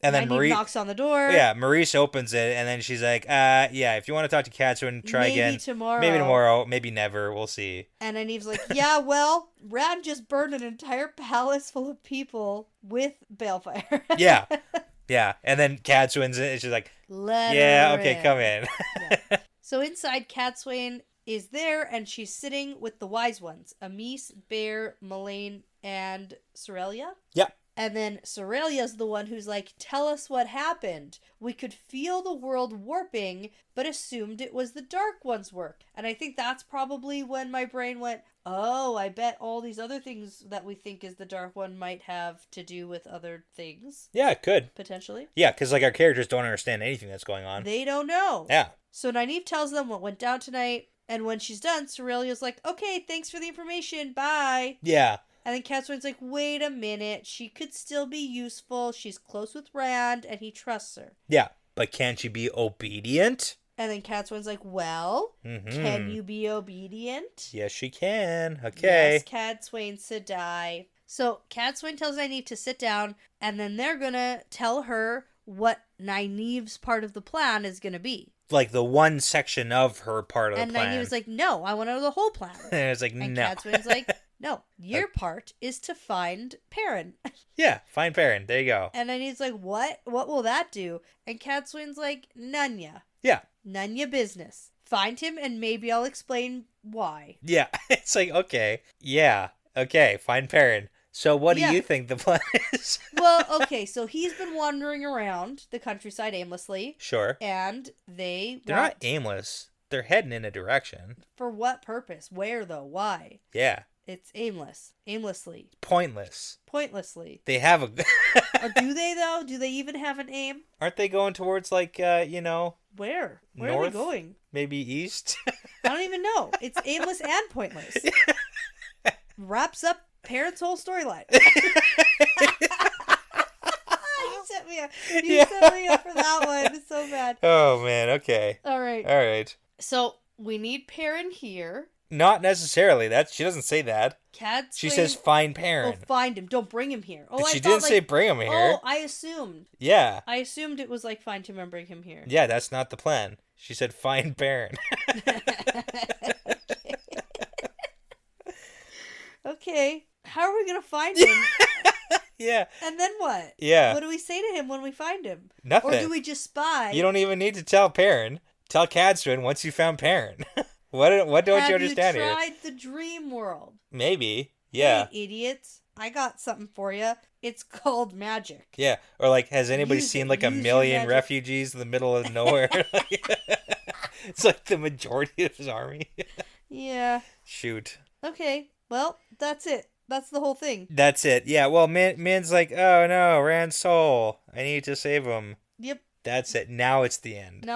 And then Maurice knocks on the door. Yeah, Maurice opens it, and then she's like, yeah, if you want to talk to Cadsuane, try again. Maybe tomorrow, maybe never, we'll see. And Nynaeve's like, yeah, well, Rand just burned an entire palace full of people with balefire. Yeah. And then Cadsuane's in, and she's like, okay, come in. Yeah. So inside, Cadsuane is there, and she's sitting with the wise ones, Amis, Bear, Melaine, and Sorelia. Yeah. And then Sorelia's the one who's like, tell us what happened. We could feel the world warping, but assumed it was the Dark One's work. And I think that's probably when my brain went, oh, I bet all these other things that we think is the Dark One might have to do with other things. Yeah, it could. Potentially. Yeah, because like our characters don't understand anything that's going on. They don't know. Yeah. So Nynaeve tells them what went down tonight. And when she's done, Sorelia's like, okay, thanks for the information. Bye. Yeah. And then Cadsuane's like, wait a minute. She could still be useful. She's close with Rand, and he trusts her. Yeah, but can she be obedient? And then Cadsuane's like, well, can you be obedient? Yes, she can. Okay. Yes, Cadsuane Sedai. So Cadsuane tells Nynaeve to sit down, and then they're going to tell her what Nynaeve's part of the plan is going to be. Like the one section of her part of the plan. And Nynaeve's like, no, I want to know the whole plan. And it's like, and no. Cadsuane's like, no, your part is to find Perrin. Yeah, find Perrin. There you go. And Nynaeve's like, what? What will that do? And Cadsuane's like, none ya. Yeah. None ya business. Find him and maybe I'll explain why. Yeah. It's like, okay. Yeah. Okay. Find Perrin. So what do you think the plan is? Well, okay. So he's been wandering around the countryside aimlessly. Sure. And they're not aimless. They're heading in a direction. For what purpose? Where though? Why? Yeah. It's aimless. Aimlessly. Pointlessly. They have a... Or do they, though? Do they even have an aim? Aren't they going towards, like, Where? Where north? Are they going? Maybe east? I don't even know. It's aimless and pointless. Wraps up Perrin's whole storyline. You set me up for that one. It's so bad. Oh, man. Okay. All right. So, we need Perrin here. Not necessarily. She doesn't say that. She says find Perrin. Oh, find him. Don't bring him here. Oh, she didn't say bring him here. Oh, I assumed. Yeah. I assumed it was like find him and bring him here. Yeah, that's not the plan. She said find Perrin. Okay. How are we going to find him? Yeah. And then what? Yeah. What do we say to him when we find him? Nothing. Or do we just spy? You don't even need to tell Perrin. Tell Cadsuane once you found Perrin. What don't you understand here? Have you tried the dream world? Maybe. Yeah. Hey, idiots. I got something for you. It's called magic. Yeah. Or like, has anybody seen like a million refugees in the middle of nowhere? It's like the majority of his army. Yeah. Shoot. Okay. Well, that's it. That's the whole thing. That's it. Yeah. Well, Min's like, oh no, Rand's soul. I need to save him. Yep. That's it. Now it's the end.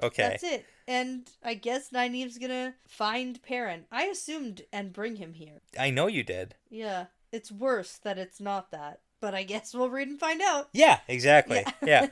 Okay. That's it. And I guess Nynaeve's gonna find Perrin. I assumed and bring him here. I know you did. Yeah. It's worse that it's not that. But I guess we'll read and find out. Yeah, exactly. Yeah.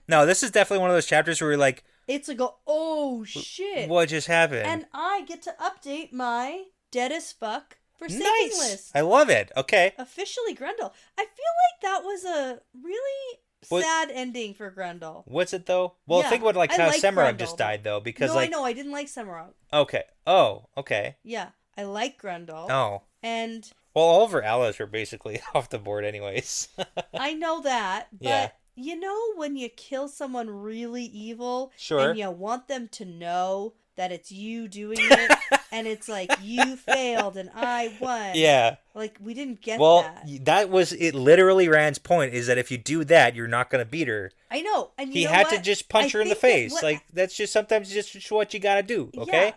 No, this is definitely one of those chapters where we're like... It's like, oh shit. What just happened? And I get to update my dead as fuck for saving list. I love it. Okay. Officially Grendel. I feel like that was a really sad ending for Grendel. What's it though? Well, Yeah, think about like I how like Semirog Grendel, just died though, because No, like I know, I didn't like Semirog. okay. Oh, okay. Yeah, I like Grendel. Oh. And Well, all of her allies were basically off the board anyways. I know that, but Yeah. you know when you kill someone really evil Sure. and you want them to know that it's you doing it and it's like you failed and I won. Yeah. Like we didn't get Well, that. that was it. Literally, Rand's point is that if you do that, you're not going to beat her. I know. And He you know had what? to just punch I her in the think that face. what- Like that's just sometimes just what you got to do. Okay. Yeah,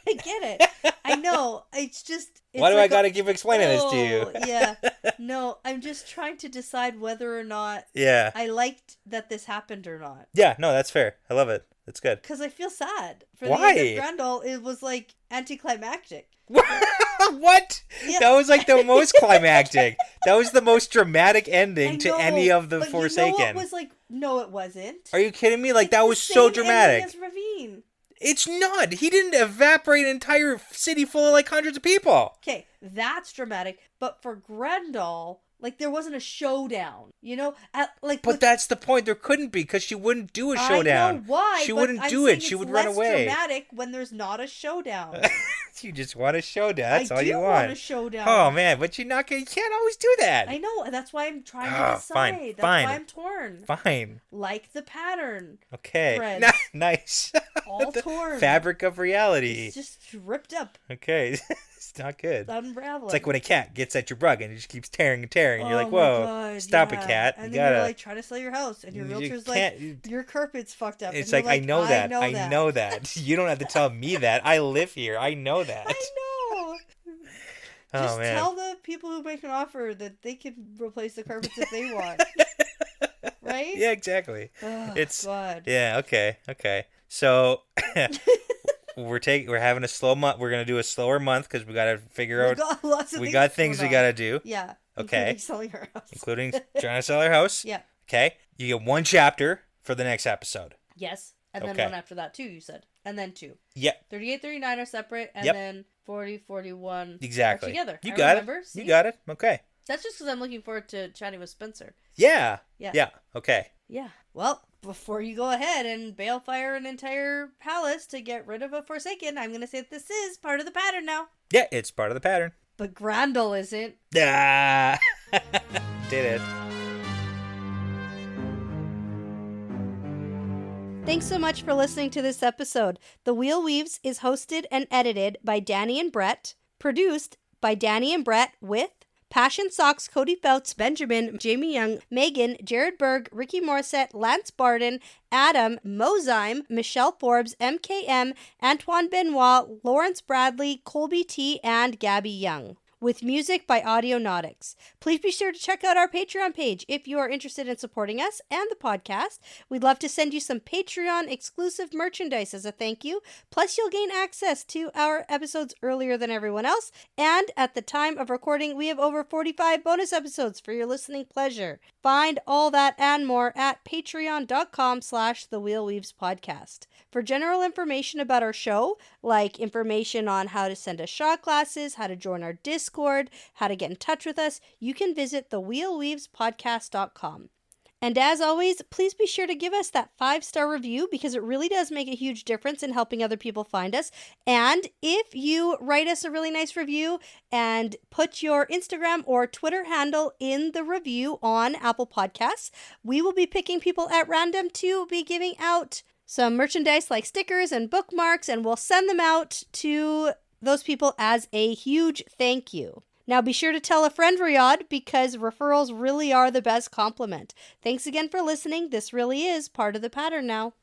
I get it. I know. It's just. It's Why do like I got to keep explaining this to you? Yeah. No, I'm just trying to decide whether or not Yeah. I liked that this happened or not. Yeah. No, that's fair. I love it. That's good. Because I feel sad for Why? the end of Grendel. It was like anticlimactic. What? Yeah. That was like the most climactic. That was the most dramatic I ending to know, any of the but Forsaken. You know what was like? No, it wasn't. Are you kidding me? Like It's that the was so same dramatic. ending as Ravine. It's not. He didn't evaporate an entire city full of like hundreds of people. Okay, that's dramatic. But for Grendel, like there wasn't a showdown. You know, But that's the point. There couldn't be because she wouldn't do a showdown. I know why. She but wouldn't I'm do saying it. She it's would run less away. Dramatic when there's not a showdown. You just want a showdown. That's all I do you want want. a showdown. Oh man, but you're not gonna. You can't always do that. I know. That's why I'm trying to Oh, decide. fine, That's fine. why I'm torn. Fine. Like the pattern, Okay. Fred. Nice. all The torn. fabric of reality. It's just ripped up, Okay. It's not good. unraveling. It's like when a cat gets at your rug and it just keeps tearing and tearing, and you're like, Oh my "Whoa, God, stop yeah. it, cat! And You then gotta." you're like trying to sell your house, and your You realtor's can't- like, "Your carpet's fucked up." It's and like, you're I know that. I I know that. You don't have to tell me that. I live here. I know that. I know. Oh Just man. tell the people who make an offer that they can replace the carpets if they want. Right? Yeah, exactly. Oh, It's- God. Yeah. Okay. So we're having a slow month. We're gonna do a slower month because we gotta figure We out. got lots of We got things we going gotta on. do, Yeah. Okay. Including selling our house. including trying to sell our house. Yeah. Okay. You get one chapter for the next episode. Yes. And then Okay. one after that too, you said. And then two. Yep. 38, 39 are separate, and Yep. then 40, 41 Exactly. are together. You I got remember. it. See? You got it. Okay. That's just because I'm looking forward to chatting with Spencer. Yeah. Yeah. Yeah. Okay. Yeah. Well, before you go ahead and balefire an entire palace to get rid of a Forsaken, I'm going to say that this is part of the pattern now. Yeah, it's part of the pattern. But Grendel isn't. Ah. Did it. Thanks so much for listening to this episode. The Wheel Weaves is hosted and edited by Dani and Brett, produced by Dani and Brett with Passion Socks, Cody Feltz, Benjamin, Jamie Young, Megan, Jared Berg, Ricky Morissette, Lance Barden, Adam, Mozyme, Michelle Forbes, MKM, Antoine Benoit, Lawrence Bradley, Colby T, and Gabby Young. With music by Audionautics. Please be sure to check out our Patreon page if you are interested in supporting us and the podcast. We'd love to send you some Patreon exclusive merchandise as a thank you. Plus, you'll gain access to our episodes earlier than everyone else. And at the time of recording, we have over 45 bonus episodes for your listening pleasure. Find all that and more at patreon.com/thewheelweavespodcast. For general information about our show, like information on how to send us shot glasses, how to join our Discord, how to get in touch with us, you can visit thewheelweavespodcast.com. And as always, please be sure to give us that 5-star review because it really does make a huge difference in helping other people find us. And if you write us a really nice review and put your Instagram or Twitter handle in the review on Apple Podcasts, we will be picking people at random to be giving out some merchandise like stickers and bookmarks, and we'll send them out to those people as a huge thank you. Now be sure to tell a friend, Riyadh, because referrals really are the best compliment. Thanks again for listening. This really is part of the pattern now.